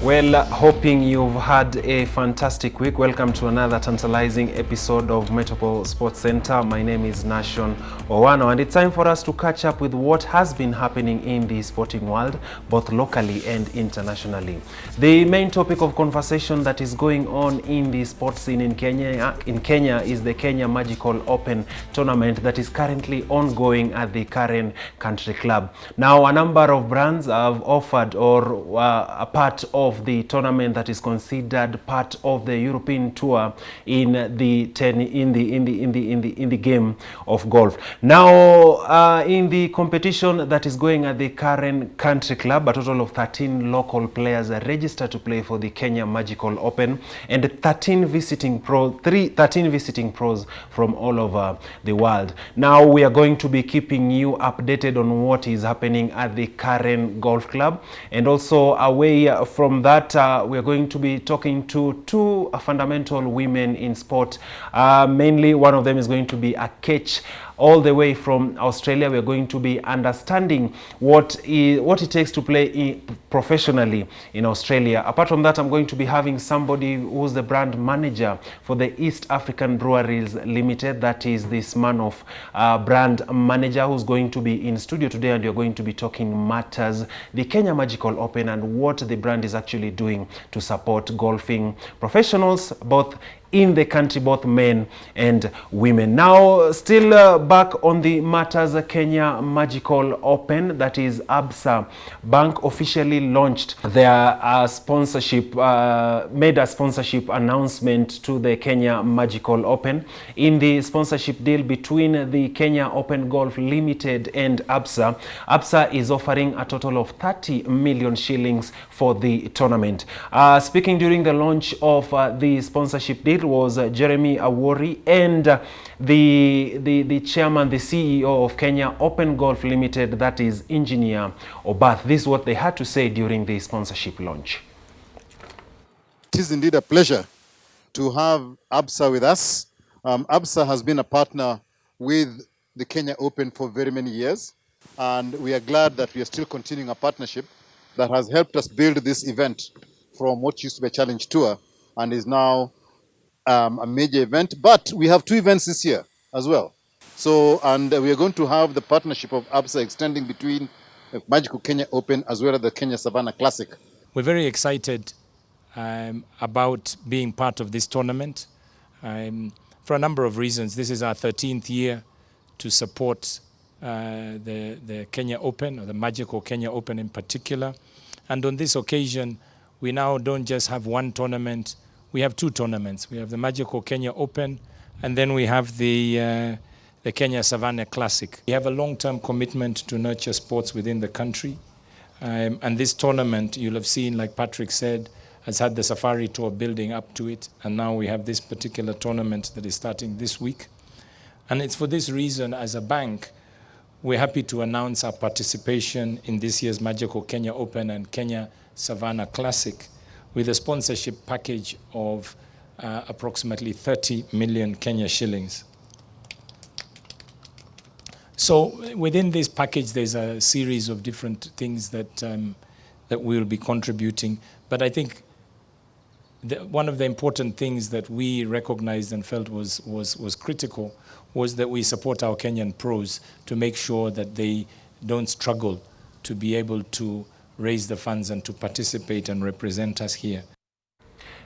Well, hoping you've had a fantastic week. Welcome to another tantalizing episode of Metropole Sports Center. My name is Nation Owano, and it's time for us to catch up with what has been happening in the sporting world, both locally and internationally. The main topic of conversation that is going on in the sports scene in Kenya is the Kenya Magical Open tournament that is currently ongoing at the Karen Country Club. Now, a number of brands have offered or a part of the tournament that is considered part of the European tour in the game of golf. Now, in the competition that is going at the Karen Country Club, a total of 13 local players are registered to play for the Kenya Magical Open, and 13 visiting pros from all over the world. Now, we are going to be keeping you updated on what is happening at the Karen Golf Club, and also away from that, we are going to be talking to two fundamental women in sport. Mainly, one of them is going to be a coach all the way from Australia. We are going to be understanding what it takes to play professionally in Australia. Apart from that, I'm going to be having somebody who's the brand manager for the East African Breweries Limited. That is this man of brand manager who's going to be in studio today, and you're going to be talking matters the Kenya Magical Open and what the brand is actually doing to support golfing professionals, both in the country, both men and women. Now, still back on the matters, Kenya Magical Open, that is ABSA Bank officially launched their sponsorship, made a sponsorship announcement to the Kenya Magical Open. In the sponsorship deal between the Kenya Open Golf Limited and ABSA, ABSA is offering a total of 30 million shillings for the tournament. Speaking during the launch of the sponsorship deal was Jeremy Awori, and the chairman, the CEO of Kenya Open Golf Limited, that is Engineer Obath. This is what they had to say during the sponsorship launch. It is indeed a pleasure to have ABSA with us. ABSA has been a partner with the Kenya Open for very many years, and we are glad that we are still continuing a partnership that has helped us build this event from what used to be a challenge tour and is now a major event. But we have two events this year as well. So, and we are going to have the partnership of ABSA extending between the Magical Kenya Open as well as the Kenya Savannah Classic. We're very excited about being part of this tournament for a number of reasons. This is our 13th year to support the Kenya Open, or the Magical Kenya Open in particular. And on this occasion, we now don't just have one tournament, we have two tournaments. We have the Magical Kenya Open, and then we have the Kenya Savannah Classic. We have a long-term commitment to nurture sports within the country. And this tournament, you'll have seen, like Patrick said, has had the Safari Tour building up to it. And now we have this particular tournament that is starting this week. And it's for this reason, as a bank, we're happy to announce our participation in this year's Magical Kenya Open and Kenya Savannah Classic with a sponsorship package of approximately 30 million Kenya shillings. So within this package, there's a series of different things that we'll be contributing. But I think one of the important things that we recognized and felt was critical was that we support our Kenyan pros to make sure that they don't struggle to be able to raise the funds and to participate and represent us here.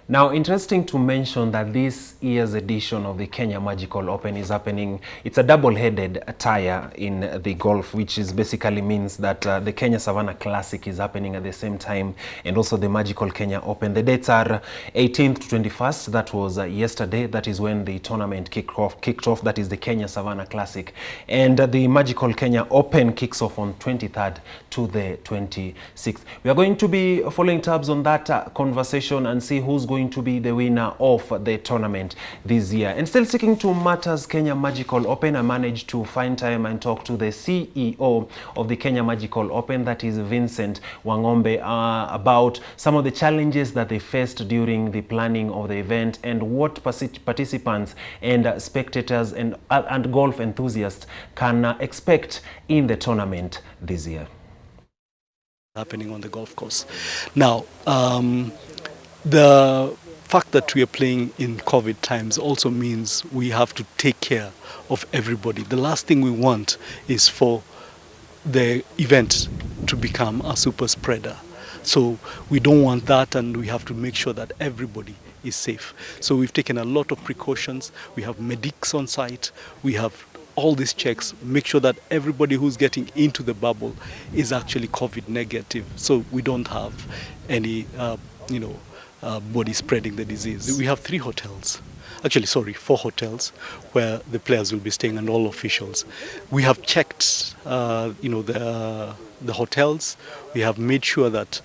Now, interesting to mention that this year's edition of the Kenya Magical Open is happening. It's a double-headed tire in the golf, which is basically means that the Kenya Savannah Classic is happening at the same time, and also the Magical Kenya Open. The dates are 18th to 21st. That was yesterday. That is when the tournament kicked off. That is the Kenya Savannah Classic, and the Magical Kenya Open kicks off on 23rd to the 26th. We are going to be following tabs on that conversation and see who's going to be the winner of the tournament this year. And still sticking to matters Kenya Magical Open, I managed to find time and talk to the CEO of the Kenya Magical Open, that is Vincent Wangombe, about some of the challenges that they faced during the planning of the event and what participants and spectators and golf enthusiasts can expect in the tournament this year. happening on the golf course. Now, the fact that we are playing in COVID times also means we have to take care of everybody. The last thing we want is for the event to become a super spreader. So we don't want that, and we have to make sure that everybody is safe. So we've taken a lot of precautions. We have medics on site. We have all these checks, make sure that everybody who's getting into the bubble is actually COVID negative, so we don't have any, body spreading the disease. We have 4 hotels where the players will be staying and all officials. We have checked, the hotels. We have made sure that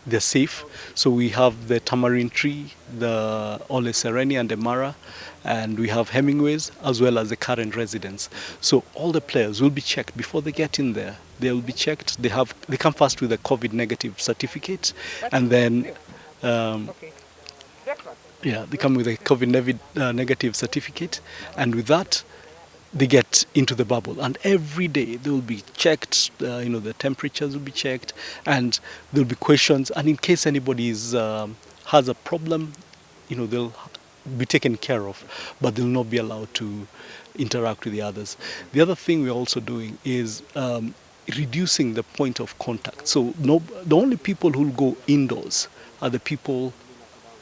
they're safe. So we have the Tamarind Tree, the Ole Sereni and the Mara, and we have Hemingways as well as the current residents. So all the players will be checked before they get in there. They will be checked. They come first with a COVID negative certificate, and then they come with a COVID negative certificate, and with that they get into the bubble, and every day they will be checked. The temperatures will be checked, and there will be questions. And in case anybody has a problem, they'll be taken care of, but they'll not be allowed to interact with the others. The other thing we're also doing is reducing the point of contact. So the only people who will go indoors are the people.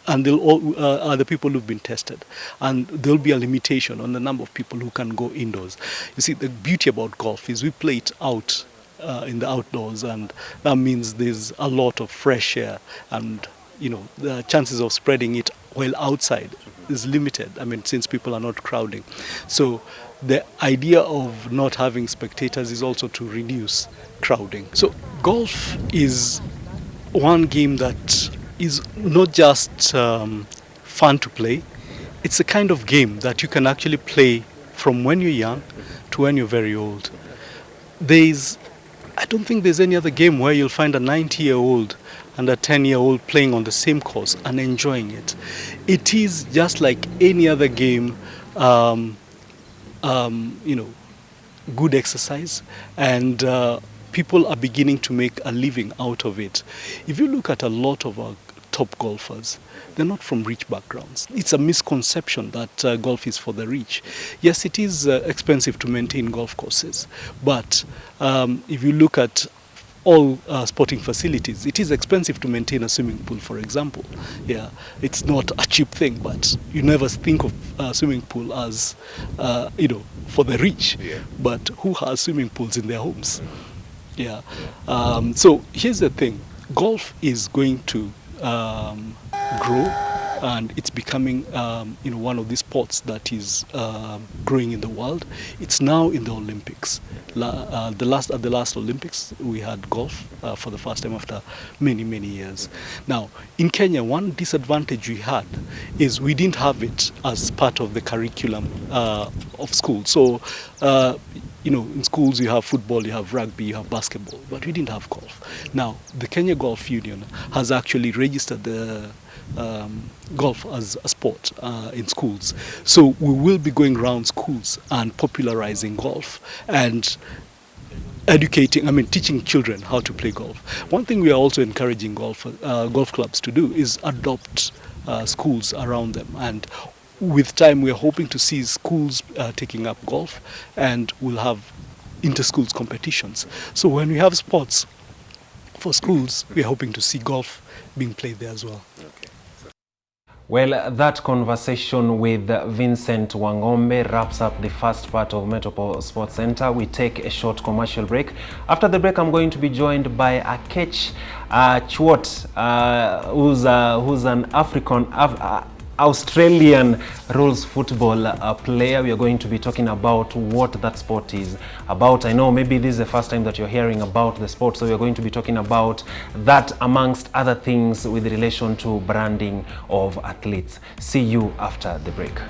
And they'll all are the people who've been tested, and there'll be a limitation on the number of people who can go indoors. You see, the beauty about golf is we play it out in the outdoors, and that means there's a lot of fresh air, and the chances of spreading it while outside is limited. I mean, since people are not crowding, so the idea of not having spectators is also to reduce crowding. So golf is one game that is not just fun to play. It's a kind of game that you can actually play from when you're young to when you're very old. I don't think there's any other game where you'll find a 90-year-old and a 10-year-old playing on the same course and enjoying it. It is just like any other game, good exercise, and people are beginning to make a living out of it. If you look at a lot of our top golfers, they're not from rich backgrounds. It's a misconception that golf is for the rich. Yes, it is expensive to maintain golf courses, but if you look at all sporting facilities, it is expensive to maintain a swimming pool, for example. Yeah, it's not a cheap thing, but you never think of a swimming pool as, for the rich. Yeah. But who has swimming pools in their homes? Yeah. So here's the thing: golf is going to grow, and it's becoming one of these sports that is growing in the world. It's now in the Olympics. At the last Olympics, we had golf for the first time after many years. Now in Kenya, one disadvantage we had is we didn't have it as part of the curriculum of school. So in schools you have football, you have rugby, you have basketball, but we didn't have golf. Now, the Kenya Golf Union has actually registered the golf as a sport in schools. So we will be going around schools and popularizing golf and teaching children how to play golf. One thing we are also encouraging golf clubs to do is adopt schools around them, and with time we're hoping to see schools taking up golf, and we'll have inter-schools competitions. So when we have sports for schools, we're hoping to see golf being played there as well. Okay. Well, that conversation with Vincent Wangombe wraps up the first part of Metropole Sports Center. We take a short commercial break. After the break, I'm going to be joined by Akech Chwot, who's an Australian rules football player. We are going to be talking about what that sport is about. I know maybe this is the first time that you're hearing about the sport, so we are going to be talking about that amongst other things with relation to branding of athletes. See you after the break.